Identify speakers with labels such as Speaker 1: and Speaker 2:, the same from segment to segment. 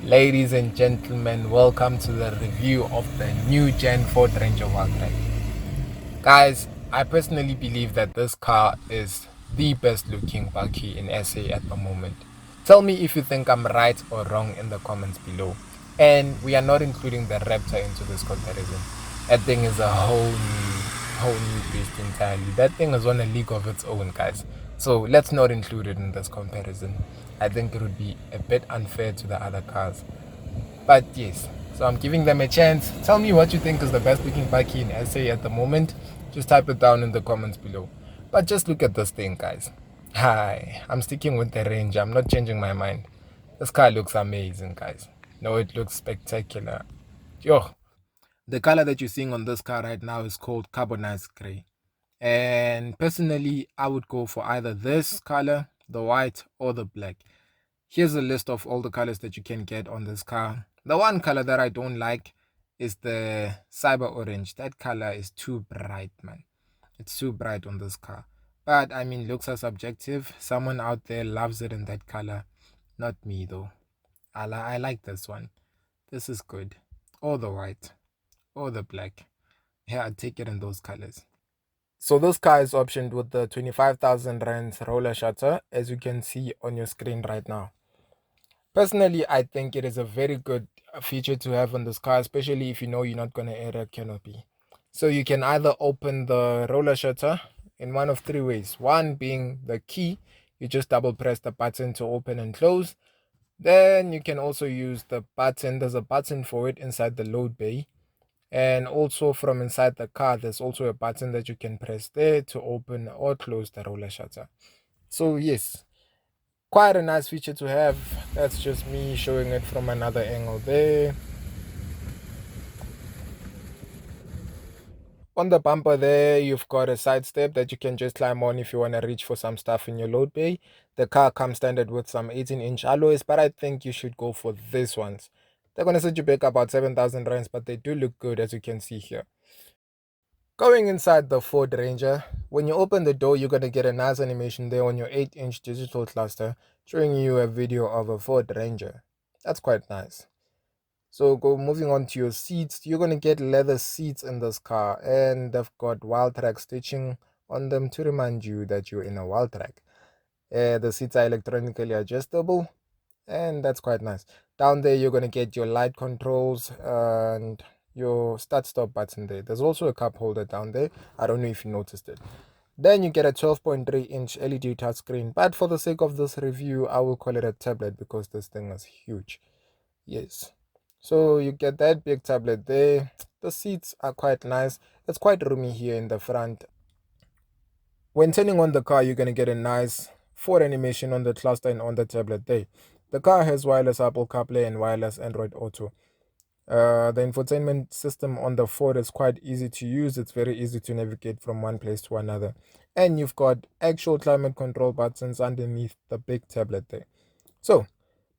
Speaker 1: Ladies and gentlemen, welcome to the review of the new Gen Ford Ranger Wildtrack. Guys, I personally believe that this car is the best looking bakkie in SA at the moment. Tell me if you think I'm right or wrong in the comments below. And we are not including the Raptor into this comparison. That thing is a whole new beast entirely. That thing is on a league of its own, guys. So let's not include it in this comparison. I think it would be a bit unfair to the other cars. But yes, so I'm giving them a chance. Tell me what you think is the best looking bakkie in SA at the moment. Just type it down in the comments below. But just look at this thing, guys. Hi, I'm sticking with the range. I'm not changing my mind. This car looks amazing, guys. No, it looks spectacular. Yo, the color that you're seeing on this car right now is called carbonized gray. And personally, I would go for either this color, the white, or the black. Here's a list of all the colors that you can get on this car. The one color that I don't like is the cyber orange. That color is too bright, man. It's too bright on this car. But I mean, looks are subjective. Someone out there loves it in that color. Not me, though. I like this one. This is good. Or the white. Or the black. Yeah, I'd take it in those colors. So this car is optioned with the 25,000 rands roller shutter, as you can see on your screen right now. Personally, I think it is a very good feature to have on this car, especially if you know you're not going to air a canopy. So you can either open the roller shutter in one of three ways. One being the key, you just double press the button to open and close. Then you can also use the button, there's a button for it inside the load bay. And also from inside the car, there's also a button that you can press there to open or close the roller shutter. So yes, quite a nice feature to have. That's just me showing it from another angle there. On the bumper there, you've got a side step that you can just climb on if you want to reach for some stuff in your load bay. The car comes standard with some 18-inch alloys, but I think you should go for this ones. They're going to set you back about 7,000 rands, but they do look good, as you can see here. Going inside the Ford Ranger, when you open the door, you're going to get a nice animation there on your 8-inch digital cluster showing you a video of a Ford Ranger. That's quite nice. So moving on to your seats, you're going to get leather seats in this car, and they've got Wildtrack stitching on them to remind you that you're in a Wildtrack. The seats are electronically adjustable, and that's quite nice. Down there, you're going to get your light controls and your start stop button there. There's also a cup holder down there. I don't know if you noticed it. Then you get a 12.3-inch LED touchscreen, but for the sake of this review, I will call it a tablet because this thing is huge. Yes. So you get that big tablet there. The seats are quite nice. It's quite roomy here in the front. When turning on the car, you're going to get a nice Ford animation on the cluster and on the tablet there. The car has wireless Apple CarPlay and wireless Android Auto. The infotainment system on the Ford is quite easy to use. It's very easy to navigate from one place to another. And you've got actual climate control buttons underneath the big tablet there. So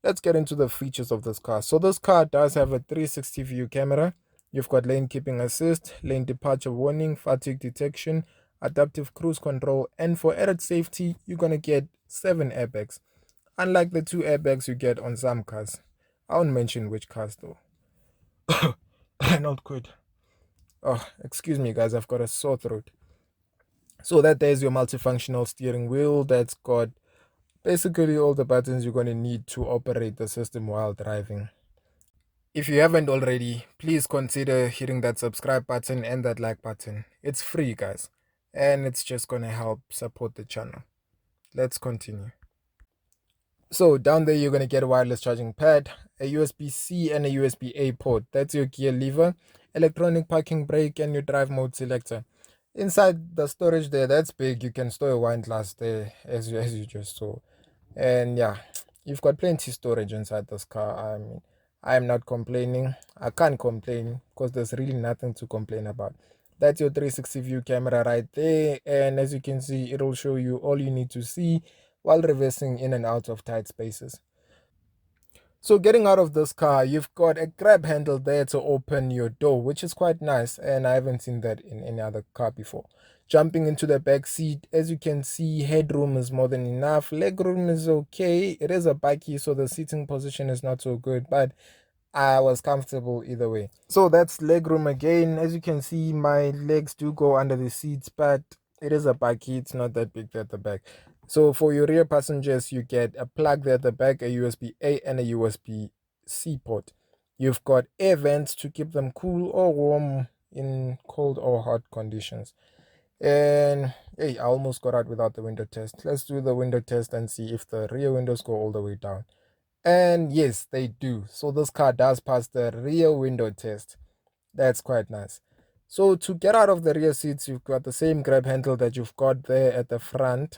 Speaker 1: let's get into the features of this car. So this car does have a 360 view camera. You've got lane keeping assist, lane departure warning, fatigue detection, adaptive cruise control, and for added safety, you're going to get 7 airbags, unlike the 2 airbags you get on some cars. I won't mention which cars though. Not good. Oh, excuse me, guys, I've got a sore throat. So that there's your multifunctional steering wheel that's got basically all the buttons you're going to need to operate the system while driving. If you haven't already, please consider hitting that subscribe button and that like button. It's free, guys, and it's just going to help support the channel. Let's continue. So down there, you're going to get a wireless charging pad, a USB-C and a USB-A port. That's your gear lever, electronic parking brake, and your drive mode selector. Inside the storage there, that's big. You can store a wine glass there, as you just saw. And yeah, you've got plenty storage inside this car. I mean, I'm not complaining. I can't complain because there's really nothing to complain about. That's your 360 view camera right there, and as you can see, it'll show you all you need to see while reversing in and out of tight spaces. So getting out of this car, you've got a grab handle there to open your door, which is quite nice, and I haven't seen that in any other car before. Jumping into the back seat, as you can see, headroom is more than enough. Legroom is okay. It is a bakkie, so the seating position is not so good, but I was comfortable either way. So that's legroom again. As you can see, my legs do go under the seats, but it is a bakkie. It's not that big at the back. So for your rear passengers, you get a plug there at the back, a USB-A and a USB-C port. You've got air vents to keep them cool or warm in cold or hot conditions. And hey, I almost got out without the window test. Let's do the window test and see if the rear windows go all the way down. And yes, they do. So this car does pass the rear window test. That's quite nice. So to get out of the rear seats, you've got the same grab handle that you've got there at the front.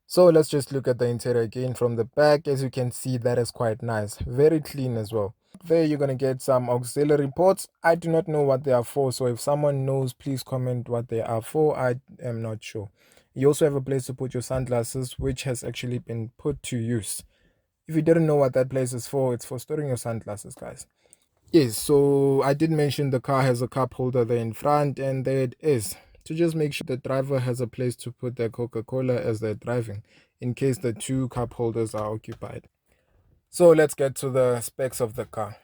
Speaker 1: So let's just look at the interior again from the back. As you can see, that is quite nice. Very clean as well. There you're going to get some auxiliary ports. I do not know what they are for. So if someone knows, please comment what they are for. I am not sure. You also have a place to put your sunglasses, which has actually been put to use. If you didn't know what that place is for, it's for storing your sunglasses, guys. Yes, so I did mention the car has a cup holder there in front, and there it is. To just make sure the driver has a place to put their Coca-Cola as they're driving, in case the two cup holders are occupied. So let's get to the specs of the car.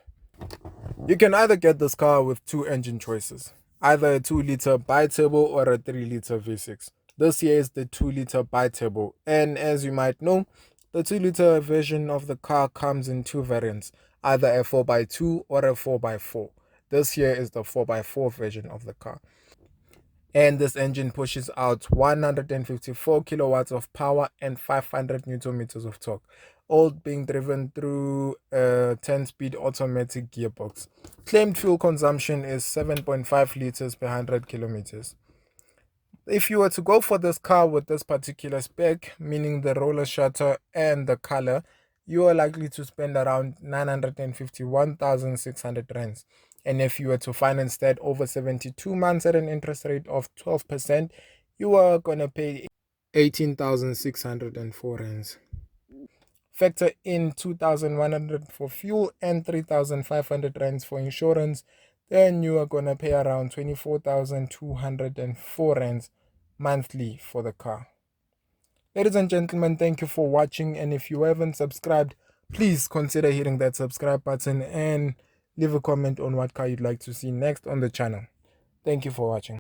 Speaker 1: You can either get this car with two engine choices, either a 2-liter bi-turbo or a 3-liter V6. This here is the 2-liter bi-turbo, and as you might know, the 2-liter version of the car comes in two variants, either a 4x2 or a 4x4. This here is the 4x4 version of the car. And this engine pushes out 154 kilowatts of power and 500 newton meters of torque, all being driven through a 10-speed automatic gearbox. Claimed fuel consumption is 7.5 liters per 100 kilometers. If you were to go for this car with this particular spec, meaning the roller shutter and the color, you are likely to spend around 951,600 rands. And if you were to finance that over 72 months at an interest rate of 12%, you are going to pay 18,604 rands. Factor in 2,100 for fuel and 3,500 rands for insurance, then you are going to pay around 24,204 rands monthly for the car. Ladies and gentlemen, thank you for watching, and if you haven't subscribed, please consider hitting that subscribe button and leave a comment on what car you'd like to see next on the channel. Thank you for watching.